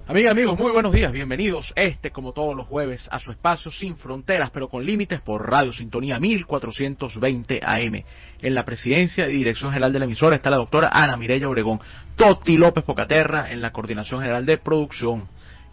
Amigas, amigos, muy buenos días, bienvenidos como todos los jueves, a su espacio Sin Fronteras, pero con límites por Radio Sintonía 1420 AM. En la presidencia y dirección general de la emisora está la doctora Ana Mireya Obregón, Toti López Pocaterra en la coordinación general de producción.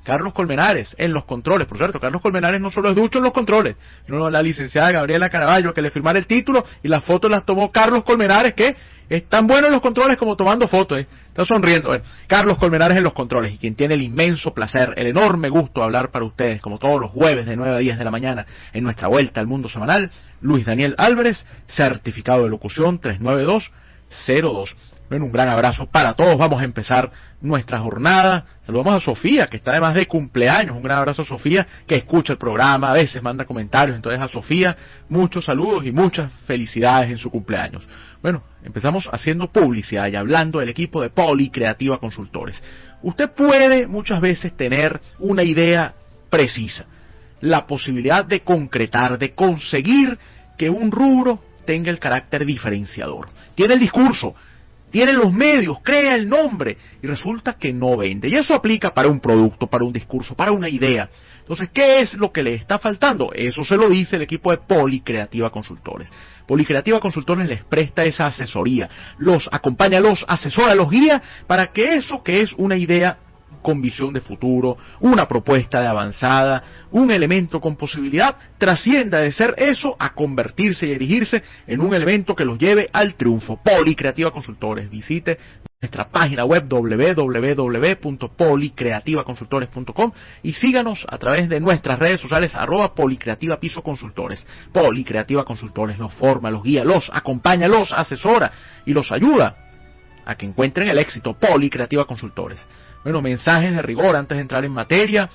Carlos Colmenares en los controles, por cierto, Carlos Colmenares no solo es ducho en los controles, sino la licenciada Gabriela Caraballo, que le firmara el título y las fotos las tomó Carlos Colmenares, que es tan bueno en los controles como tomando fotos, está sonriendo. Carlos Colmenares en los controles, y quien tiene el inmenso placer, el enorme gusto de hablar para ustedes, como todos los jueves de 9 a 10 de la mañana, en nuestra vuelta al mundo semanal, Luis Daniel Álvarez, certificado de locución 39202. Bueno, un gran abrazo para todos. Vamos a empezar nuestra jornada. Saludamos a Sofía, que está además de cumpleaños. Un gran abrazo a Sofía, que escucha el programa, a veces manda comentarios. Entonces a Sofía, muchos saludos y muchas felicidades en su cumpleaños. Bueno, empezamos haciendo publicidad y hablando del equipo de Policreativa Consultores. Usted puede muchas veces tener una idea precisa, la posibilidad de concretar, de conseguir que un rubro tenga el carácter diferenciador. Tiene el discurso, tiene los medios, crea el nombre y resulta que no vende. Y eso aplica para un producto, para un discurso, para una idea. Entonces, ¿qué es lo que le está faltando? Eso se lo dice el equipo de Policreativa Consultores. Policreativa Consultores les presta esa asesoría, los acompaña, los asesora, los guía para que eso que es una idea con visión de futuro, una propuesta de avanzada, un elemento con posibilidad, trascienda de ser eso a convertirse y erigirse en un elemento que los lleve al triunfo. Policreativa Consultores. Visite nuestra página web www.policreativaconsultores.com y síganos a través de nuestras redes sociales @policreativapisoconsultores. Policreativa Consultores los forma, los guía, los acompaña, los asesora y los ayuda a que encuentren el éxito. Policreativa Consultores. Bueno, mensajes de rigor antes de entrar en materia.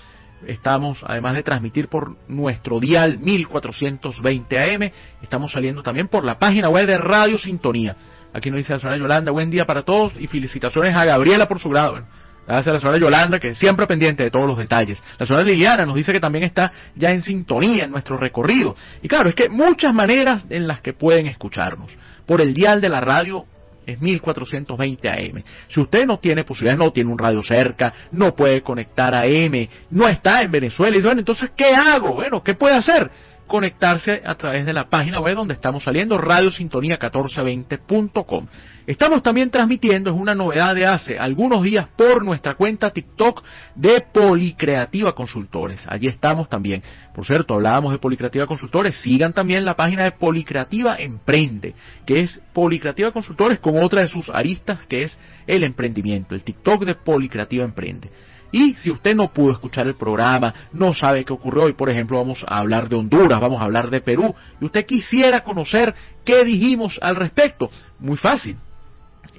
Estamos, además de transmitir por nuestro dial 1420 AM, estamos saliendo también por la página web de Radio Sintonía. Aquí nos dice la señora Yolanda, buen día para todos y felicitaciones a Gabriela por su grado. Bueno, gracias a la señora Yolanda, que siempre pendiente de todos los detalles. La señora Liliana nos dice que también está ya en sintonía en nuestro recorrido. Y claro, es que muchas maneras en las que pueden escucharnos. Por el dial de la radio es 1420 AM. Si usted no tiene posibilidades, no tiene un radio cerca, no puede conectar a AM, no está en Venezuela, y dice, bueno, entonces, ¿qué hago? Bueno, ¿qué puede hacer? Conectarse a través de la página web donde estamos saliendo, radiosintonía1420.com. Estamos también transmitiendo, es una novedad de hace algunos días, por nuestra cuenta TikTok de Policreativa Consultores. Allí estamos también. Por cierto, hablábamos de Policreativa Consultores, sigan también la página de Policreativa Emprende, que es Policreativa Consultores con otra de sus aristas, que es el emprendimiento, el TikTok de Policreativa Emprende. Y si usted no pudo escuchar el programa, no sabe qué ocurrió hoy, por ejemplo, vamos a hablar de Honduras, vamos a hablar de Perú, y usted quisiera conocer qué dijimos al respecto, muy fácil.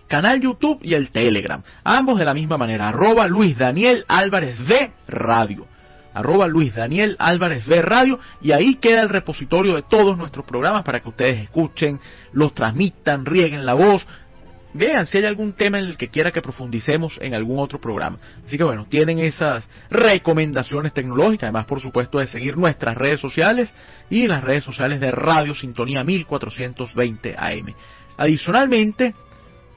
Canal YouTube y el Telegram, ambos de la misma manera, @Luis Daniel Álvarez de Radio, @Luis Daniel Álvarez de Radio, y ahí queda el repositorio de todos nuestros programas para que ustedes escuchen, los transmitan, rieguen la voz. Vean si hay algún tema en el que quiera que profundicemos en algún otro programa. Así que bueno, tienen esas recomendaciones tecnológicas, además por supuesto de seguir nuestras redes sociales y las redes sociales de Radio Sintonía 1420 AM. Adicionalmente,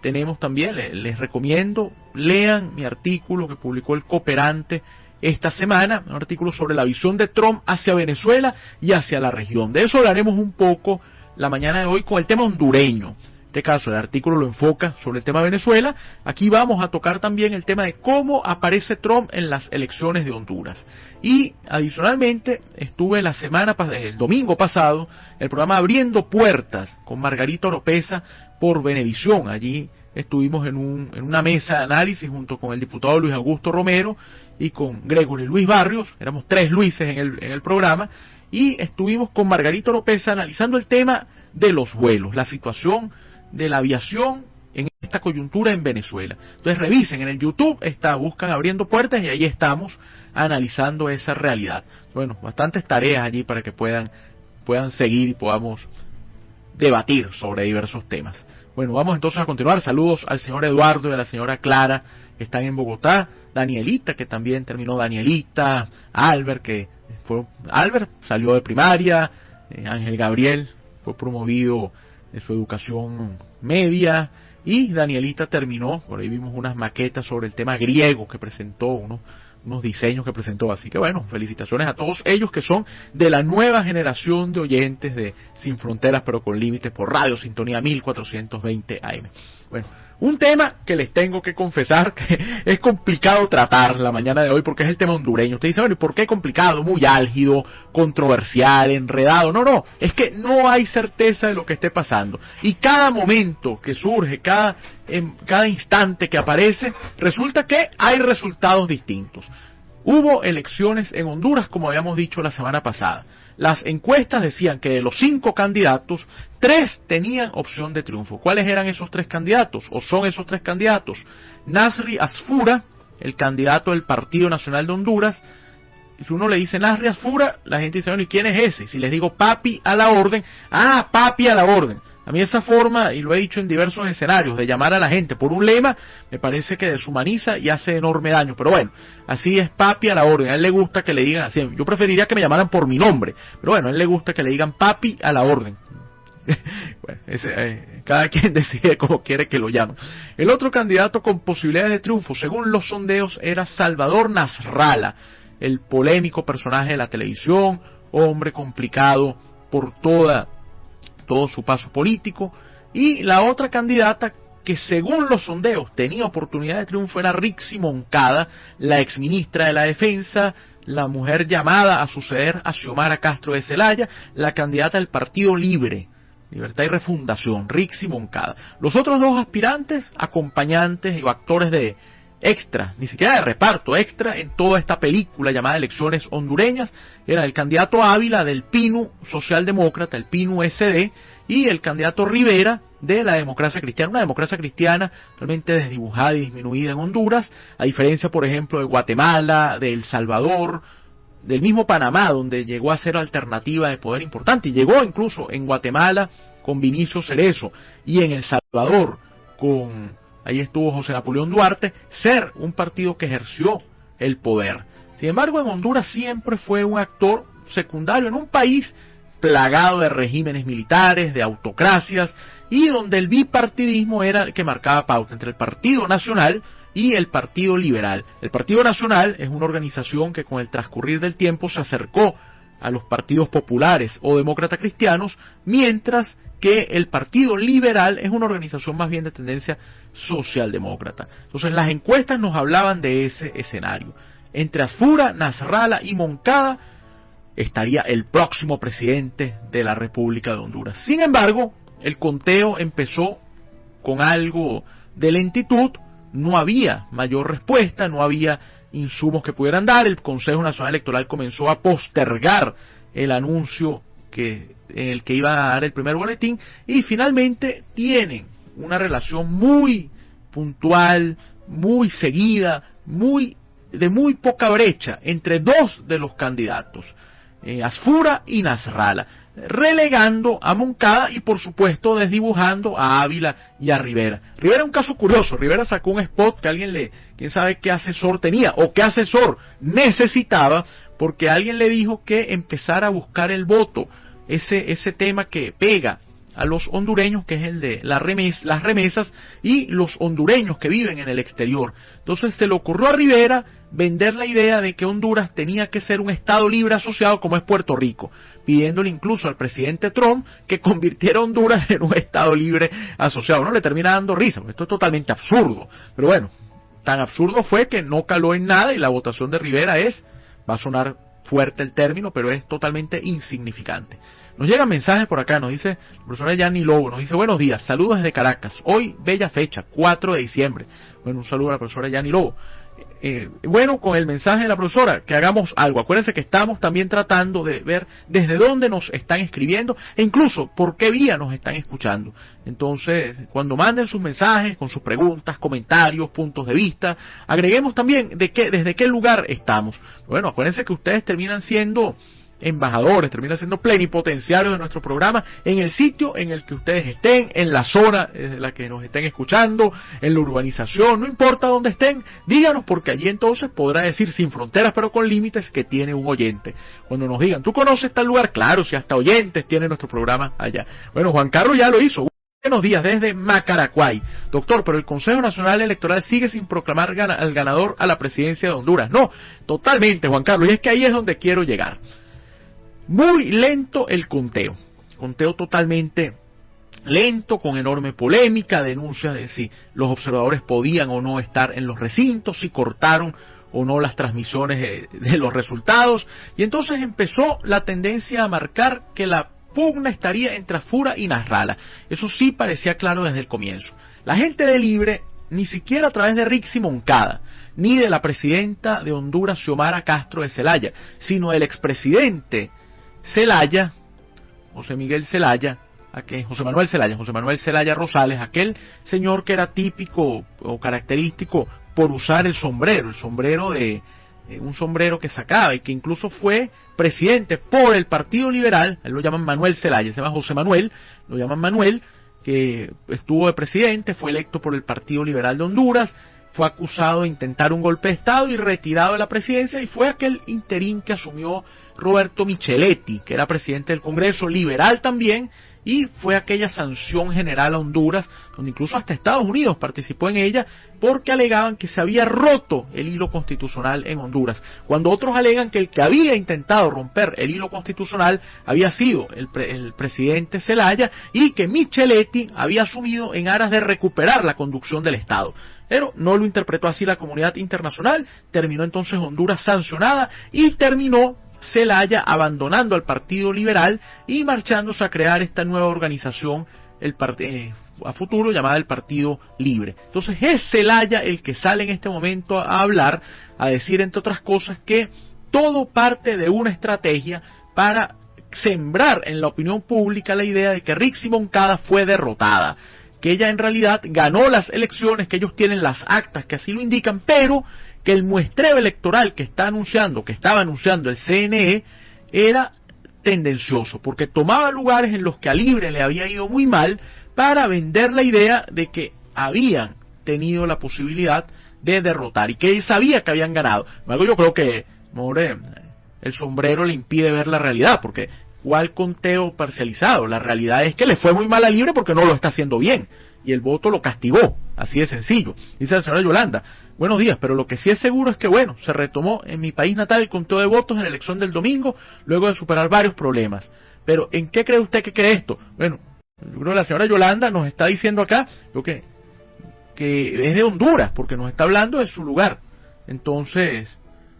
tenemos también, les recomiendo, lean mi artículo que publicó el Cooperante esta semana, un artículo sobre la visión de Trump hacia Venezuela y hacia la región. De eso hablaremos un poco la mañana de hoy con el tema hondureño. En este caso el artículo lo enfoca sobre el tema de Venezuela. Aquí vamos a tocar también el tema de cómo aparece Trump en las elecciones de Honduras. Y adicionalmente estuve el domingo pasado, el programa Abriendo Puertas con Margarita Oropesa por Venevisión. Allí estuvimos en una mesa de análisis junto con el diputado Luis Augusto Romero y con Gregory Luis Barrios. Éramos 3 Luises en el programa, y estuvimos con Margarita Oropesa analizando el tema de los vuelos, la situación de la aviación en esta coyuntura en Venezuela. Entonces revisen, en el YouTube buscan Abriendo Puertas y ahí estamos analizando esa realidad. Bueno, bastantes tareas allí para que puedan seguir y podamos debatir sobre diversos temas. Bueno, vamos entonces a continuar. Saludos al señor Eduardo y a la señora Clara, que están en Bogotá. Danielita, que también terminó Danielita. Albert salió de primaria. Ángel Gabriel fue promovido en su educación media. Y Danielita terminó, por ahí vimos unas maquetas sobre el tema griego que presentó, unos unos diseños que presentó. Así que bueno, felicitaciones a todos ellos que son de la nueva generación de oyentes de Sin Fronteras pero con Límites por Radio Sintonía 1420 AM. Bueno, un tema que les tengo que confesar que es complicado tratar la mañana de hoy porque es el tema hondureño. Usted dice, bueno, ¿y por qué complicado? Muy álgido, controversial, enredado. No, es que no hay certeza de lo que esté pasando. Y cada momento que surge, cada instante que aparece, resulta que hay resultados distintos. Hubo elecciones en Honduras, como habíamos dicho la semana pasada. Las encuestas decían que de los 5 candidatos, 3 tenían opción de triunfo. ¿Cuáles eran esos 3 candidatos? ¿O son esos 3 candidatos? Nasri Asfura, el candidato del Partido Nacional de Honduras. Si uno le dice Nasri Asfura, la gente dice, bueno, ¿y quién es ese? Si les digo papi a la orden, papi a la orden. A mí esa forma, y lo he dicho en diversos escenarios, de llamar a la gente por un lema, me parece que deshumaniza y hace enorme daño. Pero bueno, así es papi a la orden. A él le gusta que le digan así. Yo preferiría que me llamaran por mi nombre. Pero bueno, a él le gusta que le digan papi a la orden. Bueno, cada quien decide cómo quiere que lo llamen. El otro candidato con posibilidades de triunfo, según los sondeos, era Salvador Nasralla, el polémico personaje de la televisión, hombre complicado por todo su paso político. Y la otra candidata que según los sondeos tenía oportunidad de triunfo era Rixi Moncada, la exministra de la Defensa, la mujer llamada a suceder a Xiomara Castro de Celaya, la candidata del Partido Libre, Libertad y Refundación, Rixi Moncada. Los otros 2 aspirantes, acompañantes y actores de extra, ni siquiera de reparto, extra en toda esta película llamada Elecciones Hondureñas, era el candidato Ávila del PINU Socialdemócrata, el PINU SD, y el candidato Rivera de la Democracia Cristiana, una democracia cristiana realmente desdibujada y disminuida en Honduras, a diferencia, por ejemplo, de Guatemala, de El Salvador, del mismo Panamá, donde llegó a ser alternativa de poder importante, y llegó incluso en Guatemala con Vinicio Cerezo, y en El Salvador ahí estuvo José Napoleón Duarte, ser un partido que ejerció el poder. Sin embargo, en Honduras siempre fue un actor secundario en un país plagado de regímenes militares, de autocracias, y donde el bipartidismo era el que marcaba pauta entre el Partido Nacional y el Partido Liberal. El Partido Nacional es una organización que con el transcurrir del tiempo se acercó a los partidos populares o demócrata cristianos, mientras que el Partido Liberal es una organización más bien de tendencia socialdemócrata. Entonces las encuestas nos hablaban de ese escenario. Entre Asfura, Nasralla y Moncada estaría el próximo presidente de la República de Honduras. Sin embargo, el conteo empezó con algo de lentitud, no había mayor respuesta, no había insumos que pudieran dar. El Consejo Nacional Electoral comenzó a postergar el anuncio en el que iba a dar el primer boletín, y finalmente tienen una relación muy puntual, muy seguida, de muy poca brecha entre 2 de los candidatos, Asfura y Nasralla, relegando a Moncada y por supuesto desdibujando a Ávila y a Rivera. Rivera es un caso curioso. Rivera sacó un spot que quién sabe qué asesor tenía o qué asesor necesitaba, porque alguien le dijo que empezara a buscar el voto, ese tema que pega a los hondureños, que es el de las remesas y los hondureños que viven en el exterior. Entonces se le ocurrió a Rivera vender la idea de que Honduras tenía que ser un Estado libre asociado como es Puerto Rico, pidiéndole incluso al presidente Trump que convirtiera a Honduras en un Estado libre asociado. No le termina dando risa, porque esto es totalmente absurdo. Pero bueno, tan absurdo fue que no caló en nada, y la votación de Rivera va a sonar fuerte el término, pero es totalmente insignificante. Nos llegan mensajes por acá, nos dice la profesora Yanni Lobo, nos dice: buenos días, saludos desde Caracas, hoy bella fecha, 4 de diciembre. Bueno, un saludo a la profesora Yanni Lobo. Bueno, con el mensaje de la profesora, que hagamos algo. Acuérdense que estamos también tratando de ver desde dónde nos están escribiendo e incluso por qué vía nos están escuchando. Entonces, cuando manden sus mensajes con sus preguntas, comentarios, puntos de vista, agreguemos también desde qué lugar estamos. Bueno, acuérdense que ustedes terminan siendo embajadores, terminan siendo plenipotenciarios de nuestro programa en el sitio en el que ustedes estén, en la zona en la que nos estén escuchando, en la urbanización, no importa dónde estén, díganos, porque allí entonces podrá decir Sin Fronteras pero con Límites que tiene un oyente. Cuando nos digan, ¿tú conoces tal lugar? Claro, si hasta oyentes tiene nuestro programa allá. Bueno, Juan Carlos ya lo hizo. Buenos días desde Macaracuay. Doctor, pero el Consejo Nacional Electoral sigue sin proclamar al ganador a la presidencia de Honduras. No, totalmente, Juan Carlos, y es que ahí es donde quiero llegar. Muy lento el conteo totalmente lento, con enorme polémica, denuncias de si los observadores podían o no estar en los recintos, si cortaron o no las transmisiones de los resultados, y entonces empezó la tendencia a marcar que la pugna estaría entre Asfura y Nasrallah. Eso sí parecía claro desde el comienzo. La gente de Libre, ni siquiera a través de Rixi Moncada, ni de la presidenta de Honduras, Xiomara Castro de Zelaya, sino del expresidente Zelaya, José Manuel Zelaya Rosales, aquel señor que era típico o característico por usar el sombrero de un sombrero que sacaba, y que incluso fue presidente por el Partido Liberal. Él lo llaman Manuel Zelaya, se llama José Manuel, lo llaman Manuel, que estuvo de presidente, fue electo por el Partido Liberal de Honduras, fue acusado de intentar un golpe de Estado y retirado de la presidencia, y fue aquel interín que asumió Roberto Micheletti, que era presidente del Congreso, liberal también, y fue aquella sanción general a Honduras, donde incluso hasta Estados Unidos participó en ella, porque alegaban que se había roto el hilo constitucional en Honduras, cuando otros alegan que el que había intentado romper el hilo constitucional había sido el presidente Zelaya, y que Micheletti había asumido en aras de recuperar la conducción del Estado. Pero no lo interpretó así la comunidad internacional, terminó entonces Honduras sancionada, y terminó Zelaya abandonando al Partido Liberal y marchándose a crear esta nueva organización a futuro llamada el Partido Libre. Entonces es Zelaya el que sale en este momento a hablar, a decir entre otras cosas que todo parte de una estrategia para sembrar en la opinión pública la idea de que Rixi Moncada fue derrotada, que ella en realidad ganó las elecciones, que ellos tienen las actas que así lo indican, pero que el muestreo electoral que estaba anunciando el CNE era tendencioso, porque tomaba lugares en los que a Libre le había ido muy mal para vender la idea de que habían tenido la posibilidad de derrotar y que sabía que habían ganado. Luego yo creo que el sombrero le impide ver la realidad, porque ¿cuál conteo parcializado? La realidad es que le fue muy mal a Libre porque no lo está haciendo bien, y el voto lo castigó, así de sencillo. Dice la señora Yolanda, buenos días, pero lo que sí es seguro es que, se retomó en mi país natal el conteo de votos en la elección del domingo, luego de superar varios problemas. Pero, ¿en qué cree usted que cree esto? Bueno, yo creo que la señora Yolanda nos está diciendo acá que es de Honduras, porque nos está hablando de su lugar. Entonces,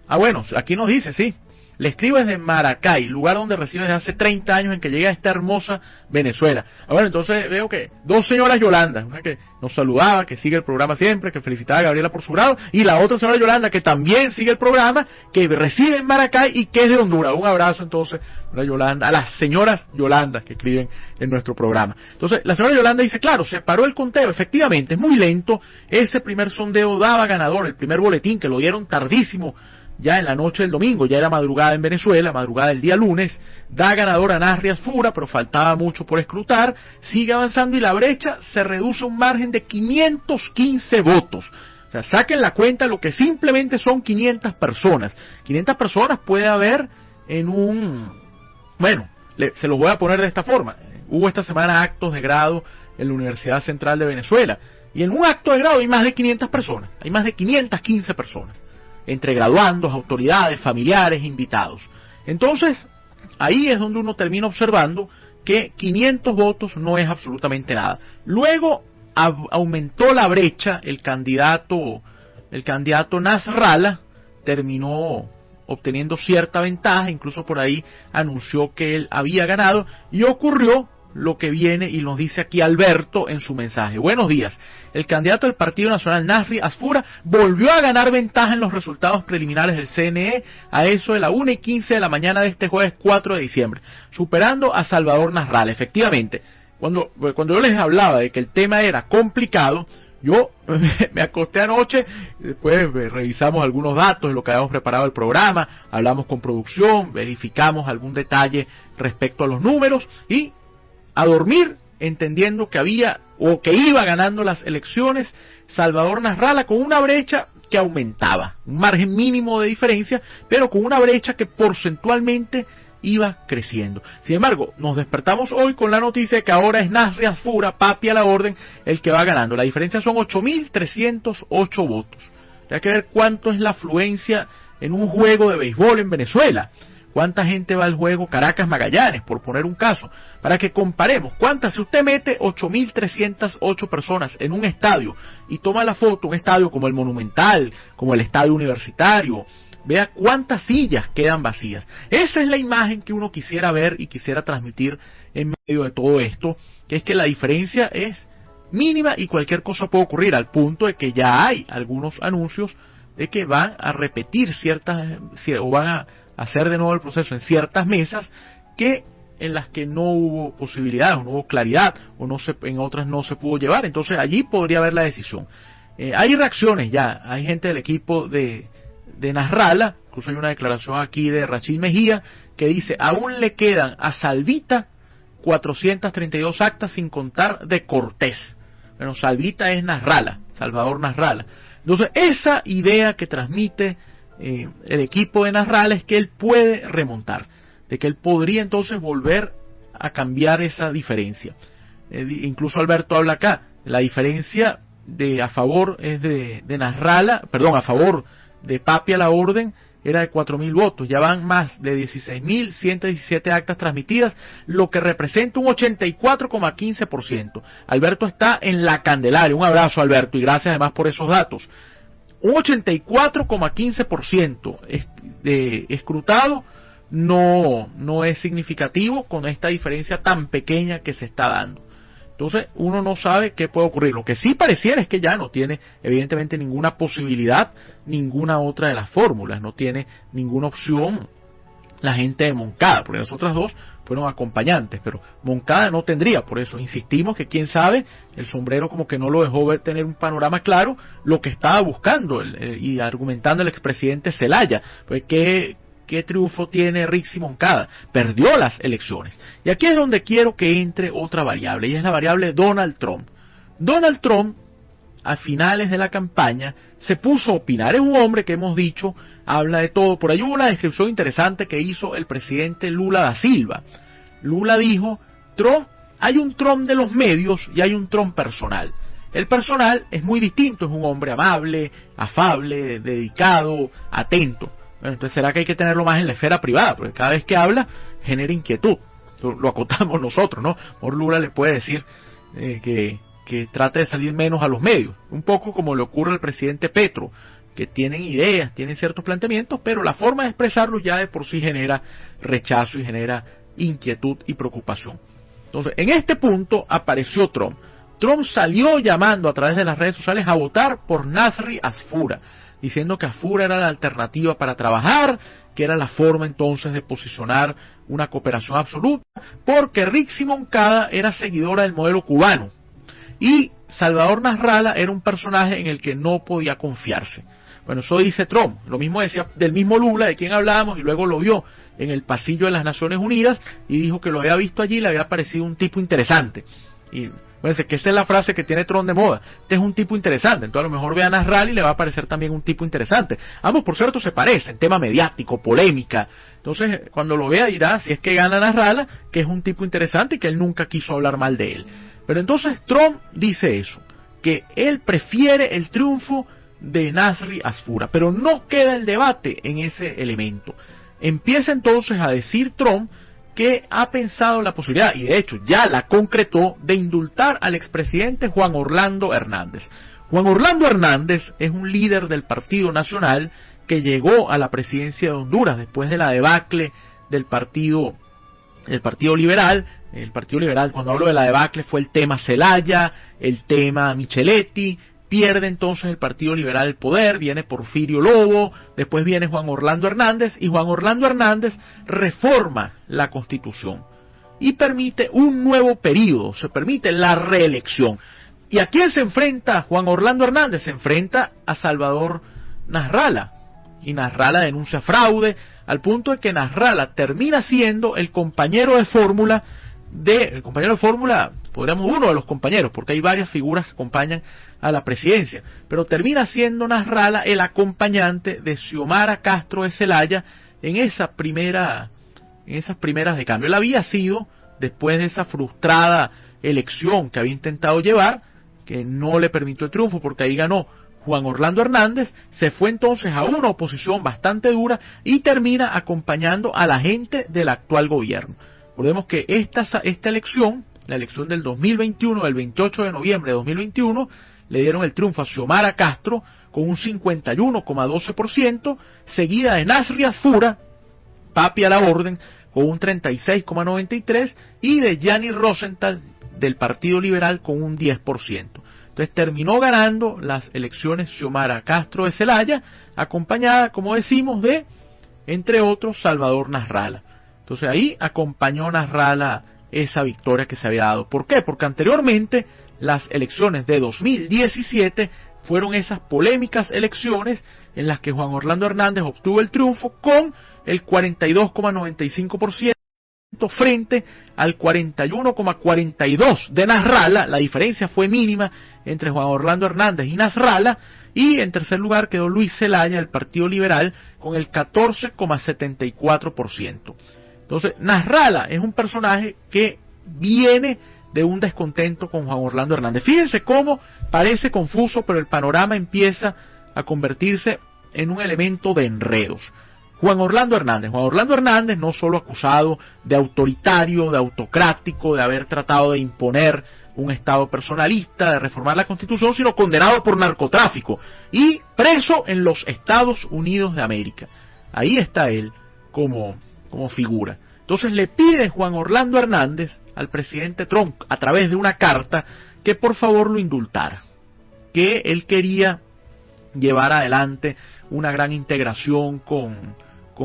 aquí nos dice, sí. Le escribo desde Maracay, lugar donde resido desde hace 30 años en que llegué a esta hermosa Venezuela. Entonces veo que dos señoras Yolanda, una que nos saludaba, que sigue el programa siempre, que felicitaba a Gabriela por su grado, y la otra señora Yolanda, que también sigue el programa, que reside en Maracay y que es de Honduras. Un abrazo entonces a Yolanda, a las señoras Yolanda que escriben en nuestro programa. Entonces la señora Yolanda dice, claro, se paró el conteo, efectivamente, es muy lento. Ese primer sondeo daba ganador, el primer boletín, que lo dieron tardísimo, ya en la noche del domingo, ya era madrugada en Venezuela, madrugada del día lunes, da ganador a Nasri Asfura, pero faltaba mucho por escrutar, sigue avanzando y la brecha se reduce a un margen de 515 votos. O sea, saquen la cuenta, lo que simplemente son 500 personas. 500 personas puede haber en se los voy a poner de esta forma. Hubo esta semana actos de grado en la Universidad Central de Venezuela, y en un acto de grado hay más de 500 personas, hay más de 515 personas. Entre graduandos, autoridades, familiares, invitados. Entonces, ahí es donde uno termina observando que 500 votos no es absolutamente nada. Luego aumentó la brecha, el candidato Nasrallah terminó obteniendo cierta ventaja, incluso por ahí anunció que él había ganado, y ocurrió lo que viene y nos dice aquí Alberto en su mensaje. Buenos días. El candidato del Partido Nacional, Nasri Asfura, volvió a ganar ventaja en los resultados preliminares del CNE a eso de la 1:15 de la mañana de este jueves 4 de diciembre, superando a Salvador Nasrallah. Efectivamente, cuando yo les hablaba de que el tema era complicado, yo me acosté anoche, después revisamos algunos datos de lo que habíamos preparado el programa, hablamos con producción, verificamos algún detalle respecto a los números y a dormir entendiendo que iba ganando las elecciones Salvador Nasrallah con una brecha que aumentaba, un margen mínimo de diferencia, pero con una brecha que porcentualmente iba creciendo. Sin embargo, nos despertamos hoy con la noticia de que ahora es Nasri Asfura, papi a la orden, el que va ganando. La diferencia son 8.308 votos. Hay que ver cuánto es la afluencia en un juego de béisbol en Venezuela. ¿Cuánta gente va al juego Caracas-Magallanes, por poner un caso? Para que comparemos, si usted mete 8.308 personas en un estadio y toma la foto, un estadio como el Monumental, como el Estadio Universitario, vea cuántas sillas quedan vacías. Esa es la imagen que uno quisiera ver y quisiera transmitir en medio de todo esto, que es que la diferencia es mínima y cualquier cosa puede ocurrir, al punto de que ya hay algunos anuncios de que van a repetir o van a hacer de nuevo el proceso en ciertas mesas en las que no hubo posibilidad, o no hubo claridad, en otras no se pudo llevar. Entonces allí podría haber la decisión. Hay reacciones ya, hay gente del equipo de Nasrallah, incluso hay una declaración aquí de Rachid Mejía que dice: aún le quedan a Salvita 432 actas sin contar de Cortés. Bueno, Salvita es Nasrallah, Salvador Nasrallah. Entonces esa idea que transmite el equipo de Nasrallah es que él puede remontar, de que él podría entonces volver a cambiar esa diferencia. Incluso Alberto habla acá, la diferencia a favor es de Nasrallah, a favor de Papi a la orden era de 4.000 votos, ya van más de 16.117 actas transmitidas, lo que representa un 84,15%. Alberto está en la Candelaria, un abrazo Alberto y gracias además por esos datos. Un 84,15% de escrutado no es significativo con esta diferencia tan pequeña que se está dando. Entonces uno no sabe qué puede ocurrir. Lo que sí pareciera es que ya no tiene evidentemente ninguna posibilidad, ninguna otra de las fórmulas, no tiene ninguna opción la gente de Moncada, porque las otras dos fueron acompañantes, pero Moncada no tendría. Por eso insistimos que quién sabe, el sombrero como que no lo dejó ver, tener un panorama claro, lo que estaba buscando y argumentando el expresidente Zelaya, pues ¿qué triunfo tiene Rixi Moncada? Perdió las elecciones. Y aquí es donde quiero que entre otra variable, y es la variable Donald Trump. Donald Trump, a finales de la campaña, se puso a opinar. Es un hombre que hemos dicho, habla de todo. Por ahí hubo una descripción interesante que hizo el presidente Lula da Silva. Lula dijo: Trump, hay un Trump de los medios y hay un Trump personal. El personal es muy distinto, es un hombre amable, afable, dedicado, atento. Bueno, entonces será que hay que tenerlo más en la esfera privada, porque cada vez que habla genera inquietud. Lo acotamos nosotros, ¿no? Por Lula le puede decir que trate de salir menos a los medios, un poco como le ocurre al presidente Petro, que tienen ideas, tienen ciertos planteamientos, pero la forma de expresarlos ya de por sí genera rechazo y genera inquietud y preocupación. Entonces, en este punto apareció Trump. Trump salió llamando a través de las redes sociales a votar por Nasri Asfura, diciendo que Asfura era la alternativa para trabajar, que era la forma entonces de posicionar una cooperación absoluta, porque Rixi Moncada era seguidora del modelo cubano y Salvador Nasrallah era un personaje en el que no podía confiarse. Bueno, eso dice Trump. Lo mismo decía del mismo Lula, de quien hablábamos, y luego lo vio en el pasillo de las Naciones Unidas y dijo que lo había visto allí y le había parecido un tipo interesante. Y bueno, que esa es la frase que tiene Trump de moda: este es un tipo interesante. Entonces a lo mejor ve a Nasrallah y le va a parecer también un tipo interesante. Ambos, por cierto, se parecen, tema mediático, polémica. Entonces cuando lo vea dirá, si es que gana Nasrallah, que es un tipo interesante y que él nunca quiso hablar mal de él. Pero entonces Trump dice eso, que él prefiere el triunfo de Nasri Asfura, pero no queda el debate en ese elemento. Empieza entonces a decir Trump que ha pensado la posibilidad, y de hecho ya la concretó, de indultar al expresidente Juan Orlando Hernández. Juan Orlando Hernández es un líder del Partido Nacional que llegó a la presidencia de Honduras después de la debacle del Partido Liberal. El Partido Liberal, cuando hablo de la debacle, fue el tema Zelaya, el tema Micheletti. Pierde entonces el Partido Liberal el poder, viene Porfirio Lobo, después viene Juan Orlando Hernández, y Juan Orlando Hernández reforma la Constitución y permite un nuevo periodo, se permite la reelección. ¿Y a quién se enfrenta Juan Orlando Hernández? Se enfrenta a Salvador Nasrallah, y Nasrallah denuncia fraude, al punto de que Nasrallah termina siendo el compañero de fórmula el compañero de fórmula, podríamos uno de los compañeros, porque hay varias figuras que acompañan a la presidencia, pero termina siendo Nasrallah el acompañante de Xiomara Castro de Zelaya en esas primeras de cambio. Él había sido, después de esa frustrada elección que había intentado llevar, que no le permitió el triunfo porque ahí ganó Juan Orlando Hernández, se fue entonces a una oposición bastante dura y termina acompañando a la gente del actual gobierno. Recordemos que esta elección, la elección del 2021, del 28 de noviembre de 2021, le dieron el triunfo a Xiomara Castro con un 51,12%, seguida de Nasri Asfura, papi a la orden, con un 36,93%, y de Yanni Rosenthal, del Partido Liberal, con un 10%. Entonces terminó ganando las elecciones Xiomara Castro de Zelaya, acompañada, como decimos, de, entre otros, Salvador Nasrallah. Entonces ahí acompañó Nasrallah esa victoria que se había dado. ¿Por qué? Porque anteriormente las elecciones de 2017 fueron esas polémicas elecciones en las que Juan Orlando Hernández obtuvo el triunfo con el 42,95% frente al 41,42% de Nasrallah. La diferencia fue mínima entre Juan Orlando Hernández y Nasrallah, y en tercer lugar quedó Luis Zelaya del Partido Liberal con el 14,74%. Entonces, Nasrallah es un personaje que viene de un descontento con Juan Orlando Hernández. Fíjense cómo parece confuso, pero el panorama empieza a convertirse en un elemento de enredos. Juan Orlando Hernández no solo acusado de autoritario, de autocrático, de haber tratado de imponer un Estado personalista, de reformar la Constitución, sino condenado por narcotráfico y preso en los Estados Unidos de América. Ahí está él como figura. Entonces le pide Juan Orlando Hernández al presidente Trump, a través de una carta, que por favor lo indultara, que él quería llevar adelante una gran integración con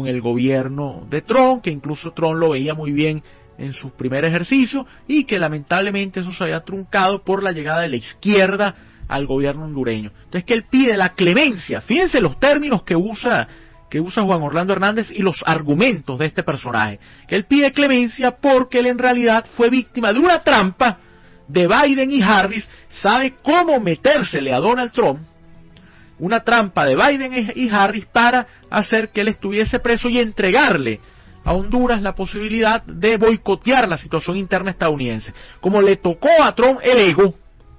el gobierno de Trump, que incluso Trump lo veía muy bien en su primer ejercicio, y que lamentablemente eso se había truncado por la llegada de la izquierda al gobierno hondureño. Entonces que él pide la clemencia. Fíjense los términos que usa Juan Orlando Hernández y los argumentos de este personaje, que él pide clemencia porque él en realidad fue víctima de una trampa de Biden y Harris, sabe cómo metérsele a Donald Trump, una trampa de Biden y Harris para hacer que él estuviese preso y entregarle a Honduras la posibilidad de boicotear la situación interna estadounidense. Como le tocó a Trump el ego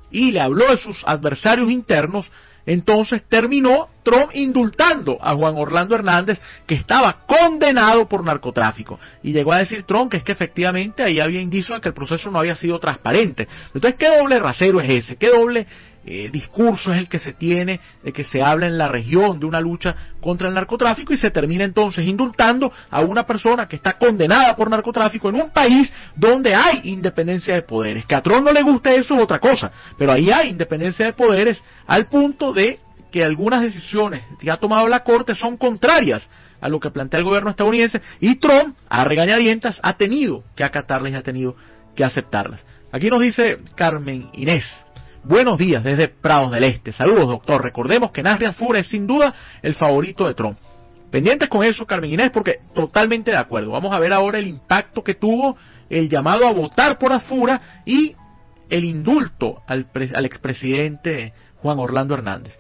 y le habló de sus adversarios internos, entonces terminó Trump indultando a Juan Orlando Hernández, que estaba condenado por narcotráfico. Y llegó a decir Trump que es que efectivamente ahí había indicios de que el proceso no había sido transparente. Entonces, ¿qué doble rasero es ese? ¿Qué doble discurso es el que se tiene de que se habla en la región de una lucha contra el narcotráfico y se termina entonces indultando a una persona que está condenada por narcotráfico en un país donde hay independencia de poderes? Que a Trump no le guste eso es otra cosa, pero ahí hay independencia de poderes al punto de que algunas decisiones que ha tomado la Corte son contrarias a lo que plantea el gobierno estadounidense, y Trump, a regañadientas, ha tenido que acatarlas y ha tenido que aceptarlas. Aquí nos dice Carmen Inés: buenos días desde Prados del Este. Saludos, doctor. Recordemos que Nasri Asfura es sin duda el favorito de Trump. Pendientes con eso, Carmen Inés, porque totalmente de acuerdo. Vamos a ver ahora el impacto que tuvo el llamado a votar por Asfura y el indulto al expresidente Juan Orlando Hernández.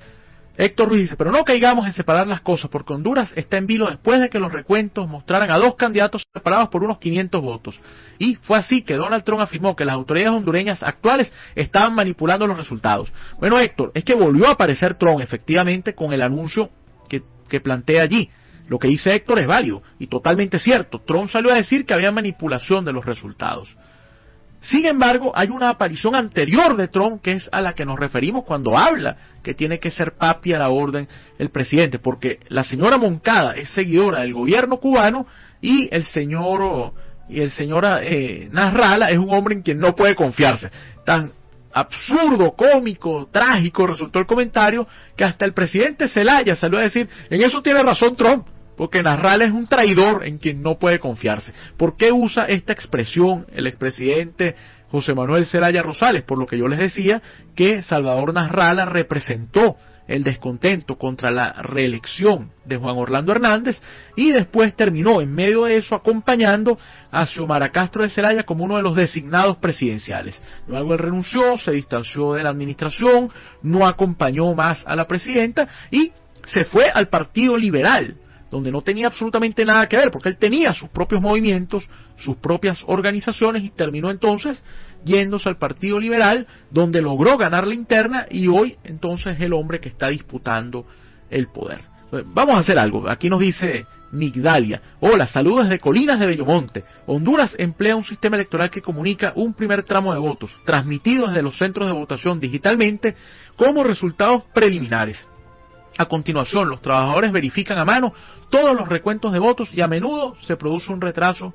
Héctor Ruiz dice: pero no caigamos en separar las cosas, porque Honduras está en vilo después de que los recuentos mostraran a dos candidatos separados por unos 500 votos. Y fue así que Donald Trump afirmó que las autoridades hondureñas actuales estaban manipulando los resultados. Bueno, Héctor, es que volvió a aparecer Trump efectivamente con el anuncio que plantea allí. Lo que dice Héctor es válido y totalmente cierto. Trump salió a decir que había manipulación de los resultados. Sin embargo, hay una aparición anterior de Trump, que es a la que nos referimos cuando habla que tiene que ser papi a la orden el presidente, porque la señora Moncada es seguidora del gobierno cubano y el señor Nasrallah es un hombre en quien no puede confiarse. Tan absurdo, cómico, trágico resultó el comentario que hasta el presidente Zelaya salió a decir: en eso tiene razón Trump, porque Nasrallah es un traidor en quien no puede confiarse. ¿Por qué usa esta expresión el expresidente José Manuel Zelaya Rosales? Por lo que yo les decía, que Salvador Nasrallah representó el descontento contra la reelección de Juan Orlando Hernández y después terminó en medio de eso acompañando a Xiomara Castro de Zelaya como uno de los designados presidenciales. Luego él renunció, se distanció de la administración, no acompañó más a la presidenta y se fue al Partido Liberal, donde no tenía absolutamente nada que ver, porque él tenía sus propios movimientos, sus propias organizaciones, y terminó entonces yéndose al Partido Liberal, donde logró ganar la interna, y hoy entonces es el hombre que está disputando el poder. Entonces, vamos a hacer algo. Aquí nos dice Migdalia: hola, saludos desde Colinas de Bellomonte. Honduras emplea un sistema electoral que comunica un primer tramo de votos, transmitidos desde los centros de votación digitalmente, como resultados preliminares. A continuación, los trabajadores verifican a mano todos los recuentos de votos y a menudo se produce un retraso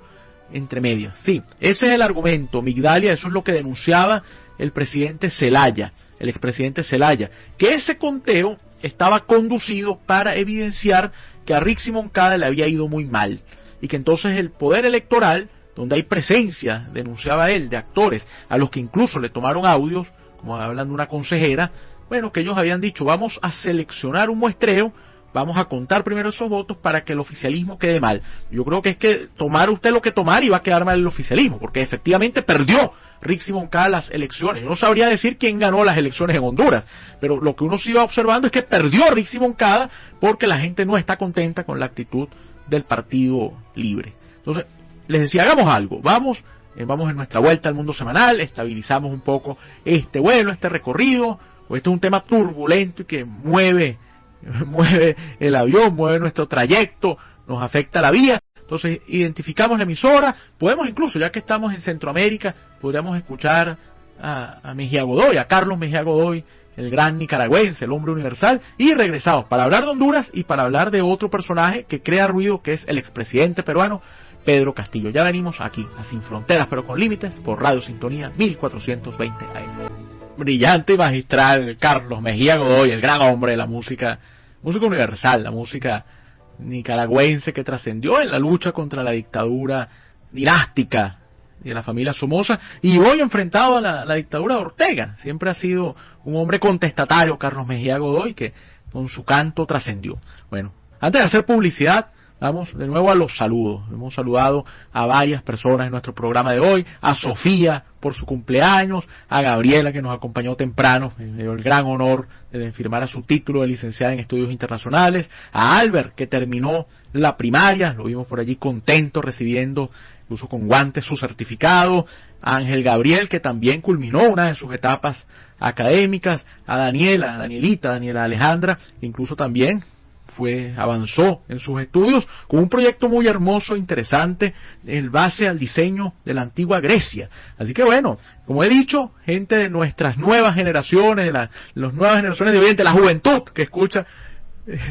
entre medias. Sí, ese es el argumento, Migdalia, eso es lo que denunciaba el presidente Zelaya, el expresidente Zelaya, que ese conteo estaba conducido para evidenciar que a Rixi Moncada le había ido muy mal y que entonces el poder electoral, donde hay presencia, denunciaba él, de actores a los que incluso le tomaron audios, como hablan de una consejera, bueno, que ellos habían dicho, vamos a seleccionar un muestreo, vamos a contar primero esos votos para que el oficialismo quede mal. Yo creo que es que tomar usted lo que tomar y va a quedar mal el oficialismo, porque efectivamente perdió Rixi Moncada las elecciones. Yo no sabría decir quién ganó las elecciones en Honduras, pero lo que uno sí va observando es que perdió Rixi Moncada porque la gente no está contenta con la actitud del Partido Libre. Entonces, les decía, hagamos algo, vamos en nuestra vuelta al mundo semanal, estabilizamos un poco este vuelo, este recorrido. Esto es un tema turbulento y que mueve el avión, mueve nuestro trayecto, nos afecta la vía. Entonces identificamos la emisora, podemos incluso, ya que estamos en Centroamérica, podríamos escuchar a Mejía Godoy, a Carlos Mejía Godoy, el gran nicaragüense, el hombre universal, y regresamos para hablar de Honduras y para hablar de otro personaje que crea ruido, que es el expresidente peruano, Pedro Castillo. Ya venimos aquí, a Sin Fronteras pero con Límites, por Radio Sintonía 1420 AM. Brillante y magistral Carlos Mejía Godoy, el gran hombre de la música universal, la música nicaragüense que trascendió en la lucha contra la dictadura dinástica de la familia Somoza y hoy enfrentado a la dictadura de Ortega. Siempre ha sido un hombre contestatario Carlos Mejía Godoy, que con su canto trascendió. Bueno, antes de hacer publicidad, vamos de nuevo a los saludos. Hemos saludado a varias personas en nuestro programa de hoy, a Sofía por su cumpleaños, a Gabriela que nos acompañó temprano, me dio el gran honor de firmar a su título de licenciada en estudios internacionales, a Albert que terminó la primaria, lo vimos por allí contento recibiendo incluso con guantes su certificado, a Ángel Gabriel que también culminó una de sus etapas académicas, a Daniela Alejandra, que incluso también avanzó en sus estudios con un proyecto muy hermoso, interesante, en base al diseño de la antigua Grecia. Así que bueno, como he dicho, gente de nuestras nuevas generaciones, de las nuevas generaciones de Oriente, la juventud que escucha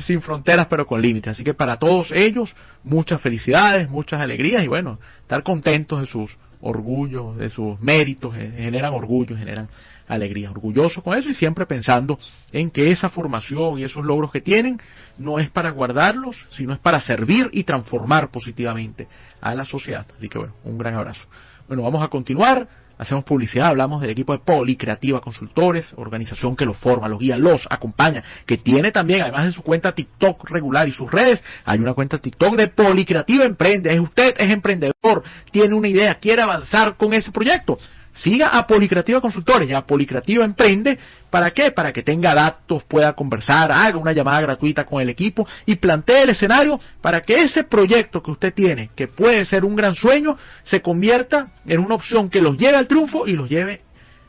Sin Fronteras pero con Límites. Así que para todos ellos, muchas felicidades, muchas alegrías y bueno, estar contentos de sus orgullos, de sus méritos, generan orgullo, generan alegría, orgulloso con eso y siempre pensando en que esa formación y esos logros que tienen no es para guardarlos, sino es para servir y transformar positivamente a la sociedad. Así que bueno, un gran abrazo. Bueno, vamos a continuar, hacemos publicidad, hablamos del equipo de Policreativa Consultores, organización que los forma, los guía, los acompaña, que tiene también, además de su cuenta TikTok regular y sus redes, hay una cuenta TikTok de Policreativa Emprende. Usted es emprendedor, tiene una idea, quiere avanzar con ese proyecto, siga a Policreativa Consultores y a Policreativa Emprende. ¿Para qué? Para que tenga datos, pueda conversar, haga una llamada gratuita con el equipo y plantee el escenario para que ese proyecto que usted tiene, que puede ser un gran sueño, se convierta en una opción que los lleve al triunfo y los lleve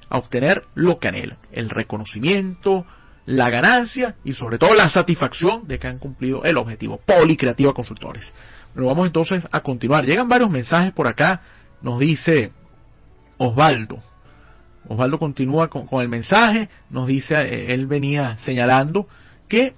a obtener lo que anhelan, el reconocimiento, la ganancia y sobre todo la satisfacción de que han cumplido el objetivo. Policreativa Consultores. Bueno, vamos entonces a continuar. Llegan varios mensajes por acá, nos dice Osvaldo continúa con el mensaje, nos dice, él venía señalando que,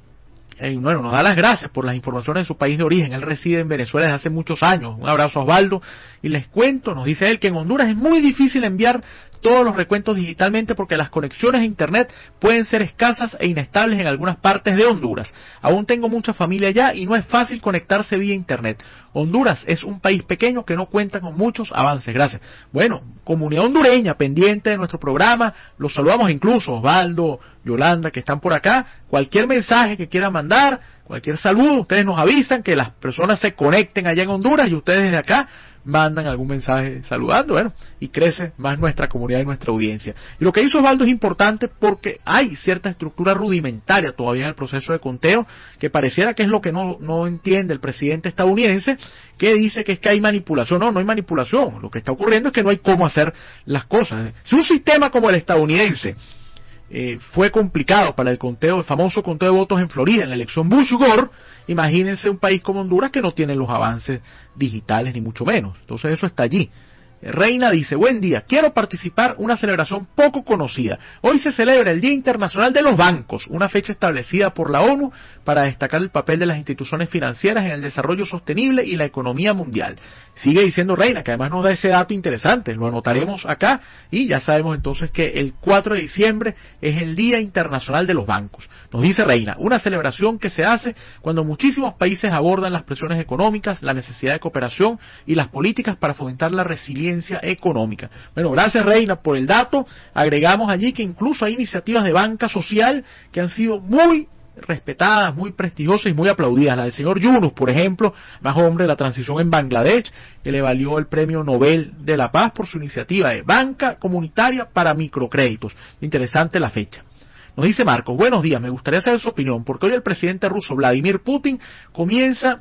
bueno, nos da las gracias por las informaciones de su país de origen, él reside en Venezuela desde hace muchos años, un abrazo a Osvaldo, y les cuento, nos dice él, que en Honduras es muy difícil enviar todos los recuentos digitalmente porque las conexiones a internet pueden ser escasas e inestables en algunas partes de Honduras. Aún tengo mucha familia allá y no es fácil conectarse vía internet. Honduras es un país pequeño que no cuenta con muchos avances. Gracias. Bueno, comunidad hondureña pendiente de nuestro programa, los saludamos incluso, Osvaldo, Yolanda, que están por acá. Cualquier mensaje que quieran mandar, cualquier saludo, ustedes nos avisan que las personas se conecten allá en Honduras y ustedes desde acá mandan algún mensaje saludando, bueno, y crece más nuestra comunidad y nuestra audiencia. Y lo que hizo Osvaldo es importante porque hay cierta estructura rudimentaria todavía en el proceso de conteo, que pareciera que es lo que no entiende el presidente estadounidense, que dice que es que hay manipulación. No hay manipulación, lo que está ocurriendo es que no hay cómo hacer las cosas. Si un sistema como el estadounidense fue complicado para el conteo, el famoso conteo de votos en Florida, en la elección Bush-Gore, imagínense un país como Honduras que no tiene los avances digitales ni mucho menos. Entonces eso está allí. Reina dice, buen día, quiero participar en una celebración poco conocida. Hoy se celebra el Día Internacional de los Bancos, una fecha establecida por la ONU para destacar el papel de las instituciones financieras en el desarrollo sostenible y la economía mundial. Sigue diciendo Reina, que además nos da ese dato interesante, lo anotaremos acá y ya sabemos entonces que el 4 de diciembre es el Día Internacional de los Bancos. Nos dice Reina, una celebración que se hace cuando muchísimos países abordan las presiones económicas, la necesidad de cooperación y las políticas para fomentar la resiliencia económica. Bueno, gracias Reina por el dato. Agregamos allí que incluso hay iniciativas de banca social que han sido muy respetadas, muy prestigiosas y muy aplaudidas. La del señor Yunus, por ejemplo, más hombre de la transición en Bangladesh, que le valió el Premio Nobel de la Paz por su iniciativa de banca comunitaria para microcréditos. Interesante la fecha. Nos dice Marcos, buenos días, me gustaría saber su opinión, porque hoy el presidente ruso Vladimir Putin comienza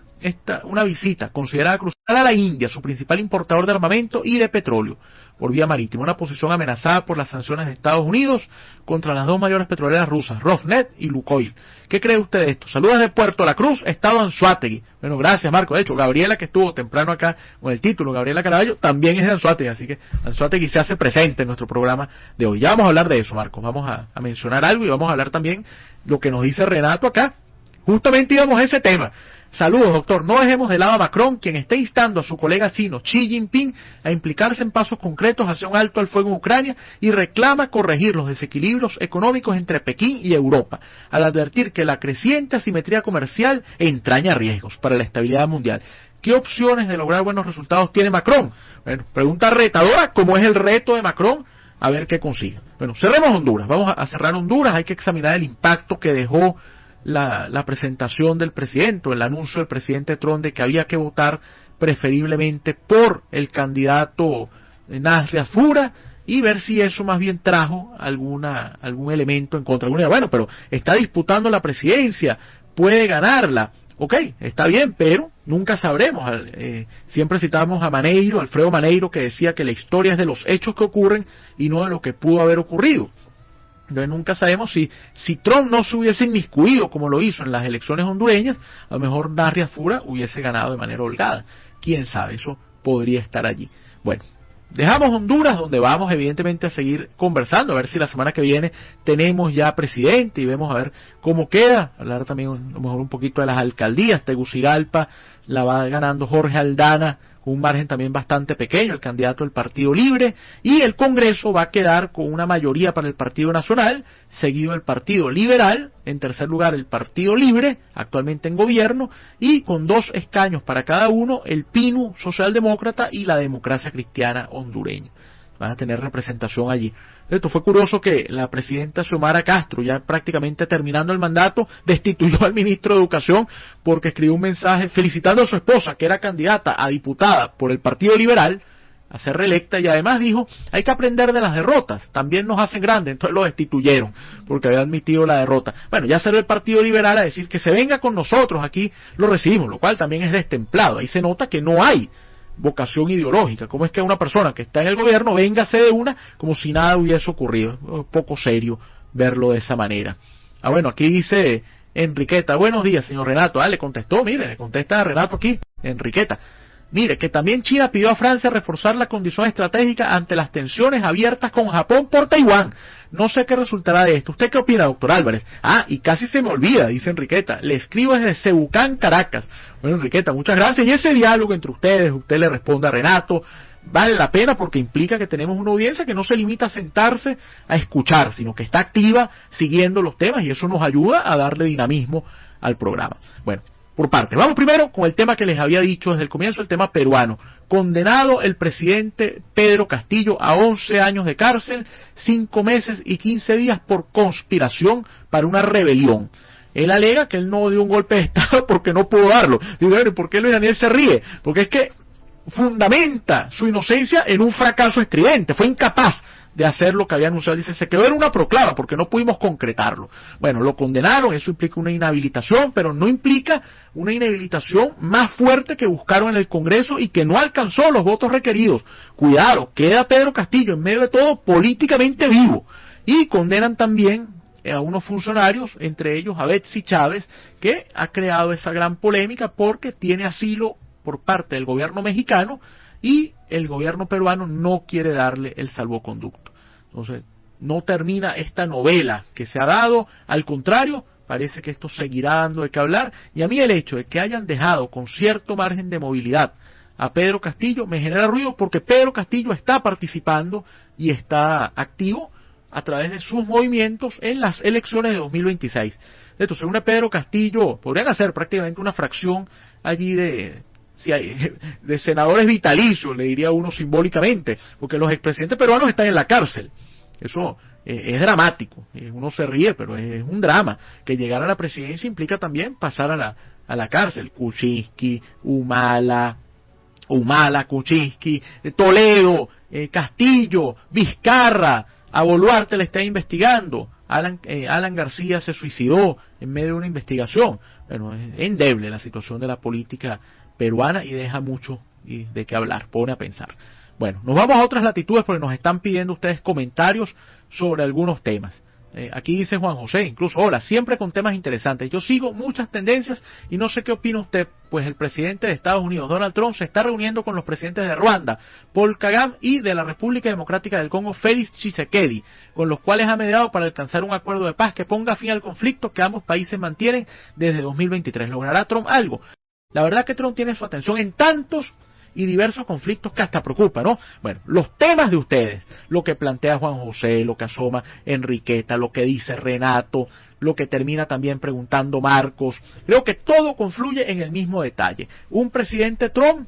una visita considerada crucial a la India, su principal importador de armamento y de petróleo, por vía marítima, una posición amenazada por las sanciones de Estados Unidos contra las dos mayores petroleras rusas, Rosneft y Lukoil. ¿Qué cree usted de esto? Saludos de Puerto La Cruz, estado Anzoátegui. Bueno, gracias Marco. De hecho, Gabriela, que estuvo temprano acá con el título, Gabriela Caraballo, también es de Anzoátegui, así que Anzoátegui se hace presente en nuestro programa de hoy. Ya vamos a hablar de eso, Marco. Vamos a mencionar algo y vamos a hablar también lo que nos dice Renato acá. Justamente íbamos a ese tema. Saludos, doctor. No dejemos de lado a Macron, quien está instando a su colega chino Xi Jinping a implicarse en pasos concretos hacia un alto al fuego en Ucrania y reclama corregir los desequilibrios económicos entre Pekín y Europa, al advertir que la creciente asimetría comercial entraña riesgos para la estabilidad mundial. ¿Qué opciones de lograr buenos resultados tiene Macron? Bueno, pregunta retadora, ¿cómo es el reto de Macron? A ver qué consigue. Bueno, cerremos Honduras. Vamos a cerrar Honduras. Hay que examinar el impacto que dejó la presentación del presidente, el anuncio del presidente Trump de que había que votar preferiblemente por el candidato Nasri Asfura y ver si eso más bien trajo algún elemento en contra. Bueno, pero está disputando la presidencia, puede ganarla. Ok, está bien, pero nunca sabremos. Siempre citamos a Maneiro, Alfredo Maneiro, que decía que la historia es de los hechos que ocurren y no de lo que pudo haber ocurrido. Entonces nunca sabemos si Trump no se hubiese inmiscuido como lo hizo en las elecciones hondureñas, a lo mejor Nasri Asfura hubiese ganado de manera holgada. Quién sabe, eso podría estar allí. Bueno, dejamos Honduras, donde vamos evidentemente a seguir conversando, a ver si la semana que viene tenemos ya presidente y vemos a ver cómo queda. Hablar también a lo mejor un poquito de las alcaldías. Tegucigalpa la va ganando Jorge Aldana con un margen también bastante pequeño, el candidato del Partido Libre, y el Congreso va a quedar con una mayoría para el Partido Nacional, seguido el Partido Liberal, en tercer lugar el Partido Libre, actualmente en gobierno, y con 2 escaños para cada uno, el PINU Socialdemócrata y la Democracia Cristiana Hondureña. Van a tener representación allí. Esto fue curioso que la presidenta Xiomara Castro, ya prácticamente terminando el mandato, destituyó al ministro de Educación porque escribió un mensaje felicitando a su esposa, que era candidata a diputada por el Partido Liberal, a ser reelecta, y además dijo, hay que aprender de las derrotas, también nos hacen grandes. Entonces lo destituyeron porque había admitido la derrota. Bueno, ya salió el Partido Liberal a decir que se venga con nosotros, aquí lo recibimos, lo cual también es destemplado. Ahí se nota que no hay vocación ideológica. ¿Cómo es que una persona que está en el gobierno véngase de una como si nada hubiese ocurrido? Es poco serio verlo de esa manera. Bueno, aquí dice Enriqueta, buenos días señor Renato. Le contestó, mire, le contesta a Renato aquí, Enriqueta. Mire, que también China pidió a Francia reforzar la condición estratégica ante las tensiones abiertas con Japón por Taiwán. No sé qué resultará de esto. ¿Usted qué opina, doctor Álvarez? Y casi se me olvida, dice Enriqueta. Le escribo desde Cebucán, Caracas. Bueno, Enriqueta, muchas gracias. Y ese diálogo entre ustedes, usted le responde a Renato, vale la pena porque implica que tenemos una audiencia que no se limita a sentarse a escuchar, sino que está activa siguiendo los temas y eso nos ayuda a darle dinamismo al programa. Bueno, por parte. Vamos primero con el tema que les había dicho desde el comienzo, el tema peruano. Condenado el presidente Pedro Castillo a 11 años de cárcel, 5 meses y 15 días por conspiración para una rebelión. Él alega que él no dio un golpe de Estado porque no pudo darlo. Digo, ¿por qué Luis Daniel se ríe? Porque es que fundamenta su inocencia en un fracaso estridente. Fue incapaz de hacer lo que había anunciado. Dice, se quedó en una proclama porque no pudimos concretarlo. Bueno, lo condenaron, eso implica una inhabilitación, pero no implica una inhabilitación más fuerte que buscaron en el Congreso y que no alcanzó los votos requeridos. Cuidado, queda Pedro Castillo en medio de todo políticamente vivo. Y condenan también a unos funcionarios, entre ellos a Betsy Chávez, que ha creado esa gran polémica porque tiene asilo por parte del gobierno mexicano y el gobierno peruano no quiere darle el salvoconducto. Entonces, no termina esta novela que se ha dado, al contrario, parece que esto seguirá dando de qué hablar, y a mí el hecho de que hayan dejado con cierto margen de movilidad a Pedro Castillo me genera ruido porque Pedro Castillo está participando y está activo a través de sus movimientos en las elecciones de 2026. Entonces, según Pedro Castillo, podrían hacer prácticamente una fracción allí de senadores vitalicios, le diría uno simbólicamente, porque los expresidentes peruanos están en la cárcel. Eso es dramático, uno se ríe, pero es un drama. Que llegar a la presidencia implica también pasar a la cárcel. Kuczynski, Humala, Kuczynski, Toledo, Castillo, Vizcarra, a Boluarte le está investigando. Alan García se suicidó en medio de una investigación. Bueno, es endeble la situación de la política peruana y deja mucho de qué hablar, pone a pensar. Bueno, nos vamos a otras latitudes porque nos están pidiendo ustedes comentarios sobre algunos temas. Aquí dice Juan José, incluso, hola, siempre con temas interesantes. Yo sigo muchas tendencias y no sé qué opina usted, pues el presidente de Estados Unidos, Donald Trump, se está reuniendo con los presidentes de Ruanda, Paul Kagame, y de la República Democrática del Congo, Félix Tshisekedi, con los cuales ha mediado para alcanzar un acuerdo de paz que ponga fin al conflicto que ambos países mantienen desde 2023. ¿Logrará Trump algo? La verdad que Trump tiene su atención en tantos y diversos conflictos que hasta preocupa, ¿no? Bueno, los temas de ustedes, lo que plantea Juan José, lo que asoma Enriqueta, lo que dice Renato, lo que termina también preguntando Marcos, creo que todo confluye en el mismo detalle. Un presidente Trump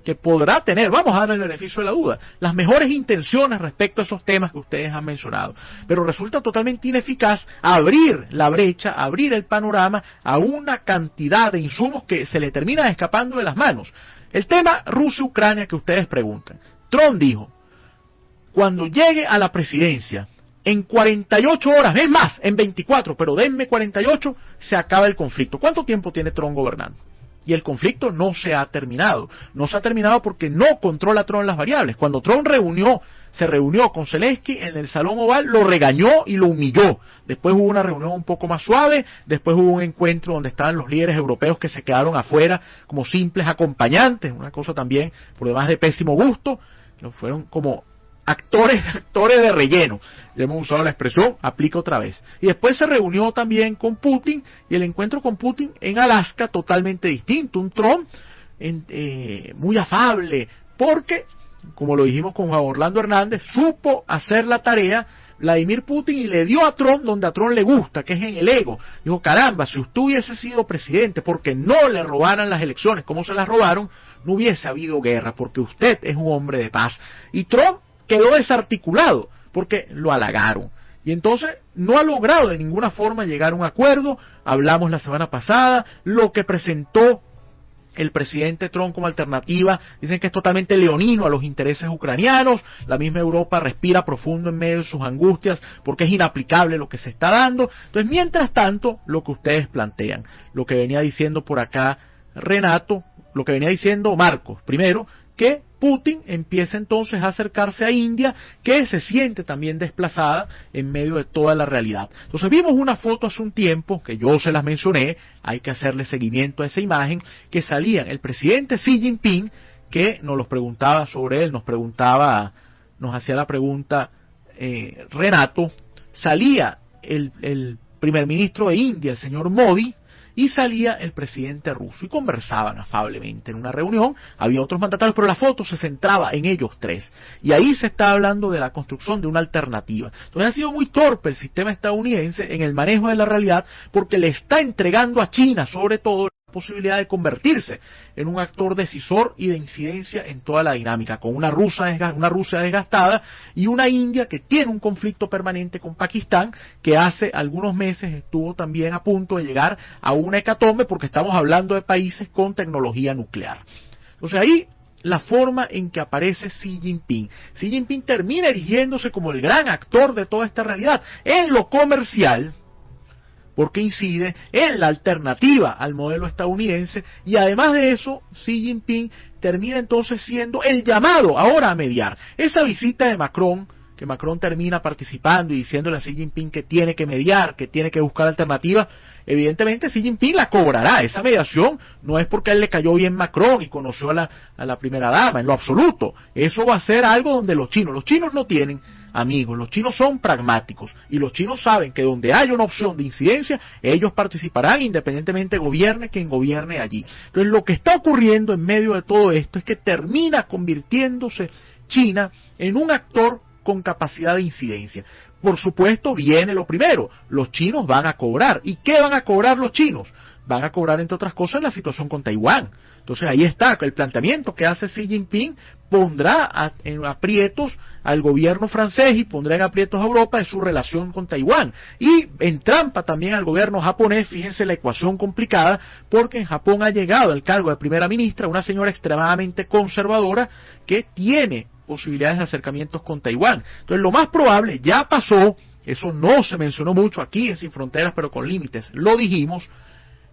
que podrá tener, vamos a darle el beneficio de la duda, las mejores intenciones respecto a esos temas que ustedes han mencionado, pero resulta totalmente ineficaz abrir la brecha, abrir el panorama a una cantidad de insumos que se le terminan escapando de las manos. El tema Rusia-Ucrania que ustedes preguntan. Trump dijo, cuando llegue a la presidencia, en 48 horas, es más, en 24, pero denme 48, se acaba el conflicto. ¿Cuánto tiempo tiene Trump gobernando? Y el conflicto no se ha terminado. No se ha terminado porque no controla Trump las variables. Cuando Trump se reunió con Zelensky en el Salón Oval, lo regañó y lo humilló. Después hubo una reunión un poco más suave, después hubo un encuentro donde estaban los líderes europeos que se quedaron afuera como simples acompañantes, una cosa también por demás de pésimo gusto, fueron como actores de relleno. Ya hemos usado la expresión, aplica otra vez. Y después se reunió también con Putin, y el encuentro con Putin en Alaska totalmente distinto. Un Trump muy afable, porque, como lo dijimos con Juan Orlando Hernández, supo hacer la tarea Vladimir Putin y le dio a Trump donde a Trump le gusta, que es en el ego. Dijo, caramba, si usted hubiese sido presidente porque no le robaran las elecciones como se las robaron, no hubiese habido guerra, porque usted es un hombre de paz. Y Trump quedó desarticulado porque lo halagaron. Y entonces no ha logrado de ninguna forma llegar a un acuerdo. Hablamos la semana pasada, lo que presentó el presidente Trump como alternativa, dicen que es totalmente leonino a los intereses ucranianos. La misma Europa respira profundo en medio de sus angustias porque es inaplicable lo que se está dando. Entonces, mientras tanto, lo que ustedes plantean, lo que venía diciendo por acá Renato, lo que venía diciendo Marcos, primero, que Putin empieza entonces a acercarse a India, que se siente también desplazada en medio de toda la realidad. Entonces vimos una foto hace un tiempo, que yo se las mencioné, hay que hacerle seguimiento a esa imagen, que salían el presidente Xi Jinping, que nos los preguntaba sobre él, nos hacía la pregunta Renato, salía el primer ministro de India, el señor Modi, y salía el presidente ruso y conversaban afablemente en una reunión. Había otros mandatarios, pero la foto se centraba en ellos tres, y ahí se está hablando de la construcción de una alternativa. Entonces ha sido muy torpe el sistema estadounidense en el manejo de la realidad, porque le está entregando a China, sobre todo, posibilidad de convertirse en un actor decisor y de incidencia en toda la dinámica, con una Rusia desgastada y una India que tiene un conflicto permanente con Pakistán, que hace algunos meses estuvo también a punto de llegar a una hecatombe, porque estamos hablando de países con tecnología nuclear. Entonces ahí la forma en que aparece Xi Jinping. Xi Jinping termina erigiéndose como el gran actor de toda esta realidad en lo comercial, porque incide en la alternativa al modelo estadounidense, y además de eso, Xi Jinping termina entonces siendo el llamado ahora a mediar. Esa visita de Macron, que Macron termina participando y diciéndole a Xi Jinping que tiene que mediar, que tiene que buscar alternativas, evidentemente Xi Jinping la cobrará. Esa mediación no es porque a él le cayó bien Macron y conoció a la primera dama, en lo absoluto. Eso va a ser algo donde los chinos no tienen amigos, los chinos son pragmáticos, y los chinos saben que donde haya una opción de incidencia, ellos participarán independientemente gobierne quien gobierne allí. Entonces lo que está ocurriendo en medio de todo esto es que termina convirtiéndose China en un actor con capacidad de incidencia. Por supuesto, viene lo primero, los chinos van a cobrar. ¿Y qué van a cobrar los chinos? Van a cobrar, entre otras cosas, la situación con Taiwán. Entonces ahí está, el planteamiento que hace Xi Jinping pondrá en aprietos al gobierno francés y pondrá en aprietos a Europa en su relación con Taiwán. Y entrampa también al gobierno japonés. Fíjense la ecuación complicada, porque en Japón ha llegado al cargo de primera ministra una señora extremadamente conservadora que tiene posibilidades de acercamientos con Taiwán. Entonces lo más probable, ya pasó, eso no se mencionó mucho aquí en Sin Fronteras, pero con límites, lo dijimos,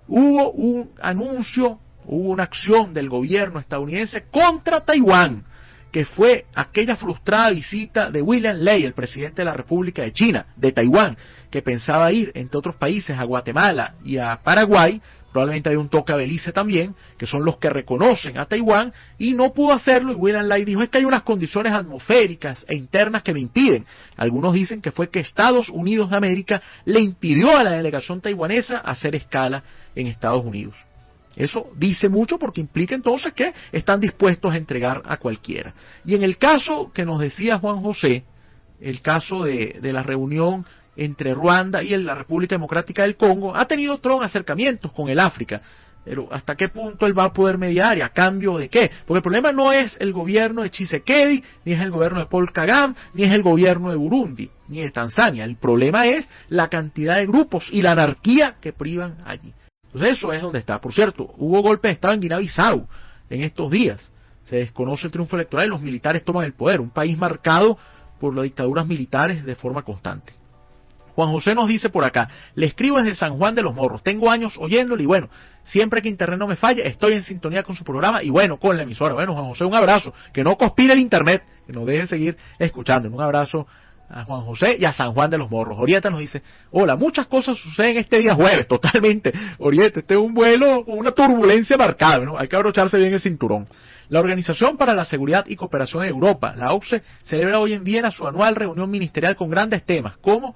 hubo un anuncio, hubo una acción del gobierno estadounidense contra Taiwán, que fue aquella frustrada visita de William Lai, el presidente de la República de China, de Taiwán, que pensaba ir, entre otros países, a Guatemala y a Paraguay. Probablemente hay un toque a Belice también, que son los que reconocen a Taiwán, y no pudo hacerlo, y William Lai dijo, es que hay unas condiciones atmosféricas e internas que me impiden. Algunos dicen que fue que Estados Unidos de América le impidió a la delegación taiwanesa hacer escala en Estados Unidos. Eso dice mucho, porque implica entonces que están dispuestos a entregar a cualquiera. Y en el caso que nos decía Juan José, el caso de la reunión entre Ruanda y la República Democrática del Congo, ha tenido Trump acercamientos con el África, pero ¿hasta qué punto él va a poder mediar y a cambio de qué? Porque el problema no es el gobierno de Tshisekedi, ni es el gobierno de Paul Kagame, ni es el gobierno de Burundi, ni de Tanzania. El problema es la cantidad de grupos y la anarquía que privan allí. Entonces eso es donde está. Por cierto, hubo golpe de Estado en Guinea-Bissau en estos días. Se desconoce el triunfo electoral y los militares toman el poder. Un país marcado por las dictaduras militares de forma constante. Juan José nos dice por acá, le escribo desde San Juan de los Morros, tengo años oyéndole y bueno, siempre que internet no me falla, estoy en sintonía con su programa y bueno, con la emisora. Bueno, Juan José, un abrazo, que no conspire el internet, que nos deje seguir escuchando. Un abrazo a Juan José y a San Juan de los Morros. Orieta nos dice, hola, muchas cosas suceden este día jueves, totalmente. Orieta, este es un vuelo con una turbulencia marcada, ¿no? Hay que abrocharse bien el cinturón. La Organización para la Seguridad y Cooperación en Europa, la OSCE, celebra hoy en Viena su anual reunión ministerial con grandes temas, como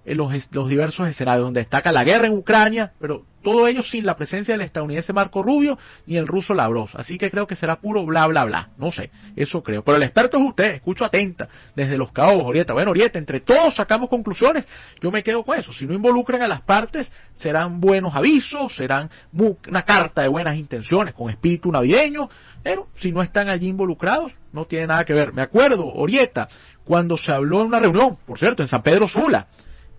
los diversos escenarios, donde destaca la guerra en Ucrania, pero todo ello sin la presencia del estadounidense Marco Rubio ni el ruso Lavrov. Así que creo que será puro bla bla bla, no sé, eso creo. Pero el experto es usted, escucho atenta desde Los Cabos, Orieta. Bueno, Orieta, entre todos sacamos conclusiones, yo me quedo con eso. Si no involucran a las partes, serán buenos avisos, serán una carta de buenas intenciones con espíritu navideño, pero si no están allí involucrados, no tiene nada que ver. Me acuerdo, Orieta, cuando se habló en una reunión, por cierto, en San Pedro Sula,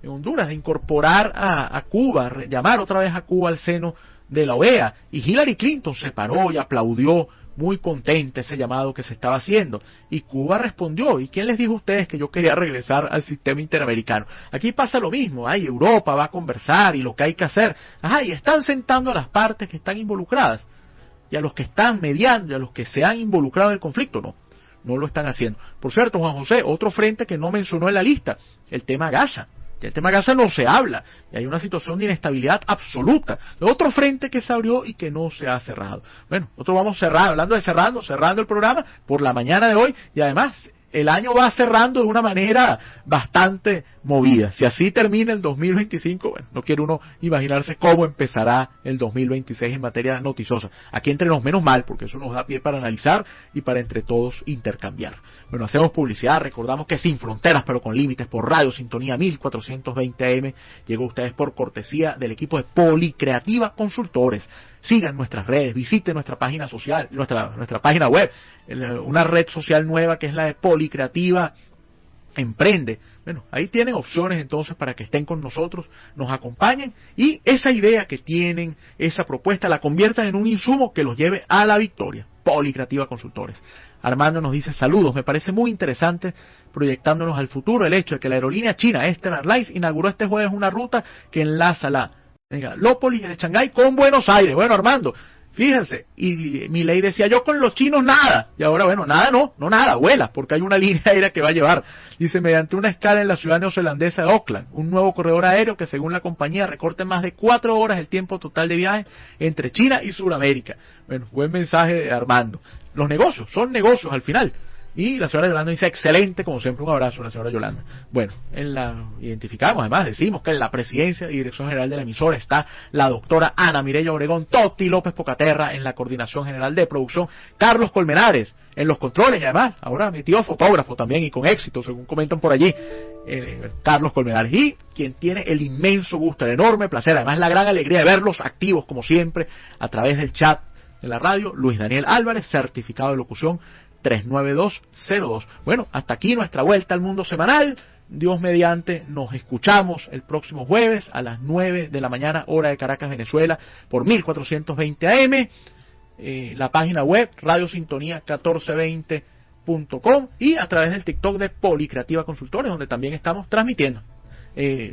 en Honduras, de incorporar a Cuba, llamar otra vez a Cuba al seno de la OEA, y Hillary Clinton se paró y aplaudió muy contenta ese llamado que se estaba haciendo, y Cuba respondió. ¿Y quién les dijo a ustedes que yo quería regresar al sistema interamericano? Aquí pasa lo mismo, Europa va a conversar y lo que hay que hacer, y están sentando a las partes que están involucradas, y a los que están mediando, y a los que se han involucrado en el conflicto, no lo están haciendo. Por cierto, Juan José, otro frente que no mencionó en la lista, el tema Gaza. El tema Gaza no se habla, y hay una situación de inestabilidad absoluta. Otro frente que se abrió y que no se ha cerrado. Bueno, nosotros vamos cerrando el programa por la mañana de hoy, y además el año va cerrando de una manera bastante movida. Si así termina el 2025, bueno, no quiere uno imaginarse cómo empezará el 2026 en materia noticiosa. Aquí entre nos menos mal, porque eso nos da pie para analizar y para entre todos intercambiar. Bueno, hacemos publicidad, recordamos que Sin Fronteras, pero con límites, por Radio Sintonía 1420 AM, llegó a ustedes por cortesía del equipo de Policreativa Consultores. Sigan nuestras redes, visiten nuestra página social, nuestra página web, una red social nueva que es la de Policreativa Emprende. Bueno, ahí tienen opciones entonces para que estén con nosotros, nos acompañen y esa idea que tienen, esa propuesta, la conviertan en un insumo que los lleve a la victoria. Policreativa Consultores. Armando nos dice saludos, me parece muy interesante proyectándonos al futuro el hecho de que la aerolínea china Eastern Airlines inauguró este jueves una ruta que enlaza la Megalópolis de Shanghái con Buenos Aires. Bueno, Armando, fíjense, y mi ley decía yo con los chinos nada, y ahora bueno, nada no nada, vuela, porque hay una línea aérea que va a llevar, dice, mediante una escala en la ciudad neozelandesa de Auckland, un nuevo corredor aéreo que según la compañía recorte más de 4 horas el tiempo total de viaje entre China y Sudamérica. Bueno, buen mensaje de Armando. Los negocios, son negocios al final. Y la señora Yolanda dice, excelente, como siempre, un abrazo a la señora Yolanda. Bueno, identificamos, además, decimos que en la presidencia y dirección general de la emisora está la doctora Ana Mireya Obregón, Toti López Pocaterra en la coordinación general de producción, Carlos Colmenares en los controles, y además, ahora metido fotógrafo también, y con éxito, según comentan por allí, Carlos Colmenares, y quien tiene el inmenso gusto, el enorme placer, además la gran alegría de verlos activos, como siempre, a través del chat de la radio, Luis Daniel Álvarez, certificado de locución 39202. Bueno, hasta aquí nuestra vuelta al mundo semanal. Dios mediante, nos escuchamos el próximo jueves a las 9 de la mañana, hora de Caracas, Venezuela, por 1420 AM, la página web radiosintonía1420.com y a través del TikTok de Policreativa Consultores, donde también estamos transmitiendo.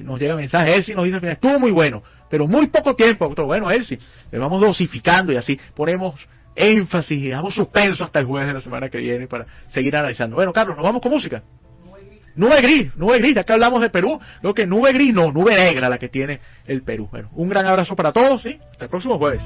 Nos llega mensaje, Elsie nos dice al final, estuvo muy bueno, pero muy poco tiempo, doctor. Bueno, Elsie, le vamos dosificando y así ponemos énfasis y damos suspenso hasta el jueves de la semana que viene para seguir analizando. Bueno, Carlos, nos vamos con música. Nube gris, ya que hablamos de Perú, lo que nube gris no, nube negra la que tiene el Perú. Bueno, un gran abrazo para todos y hasta el próximo jueves.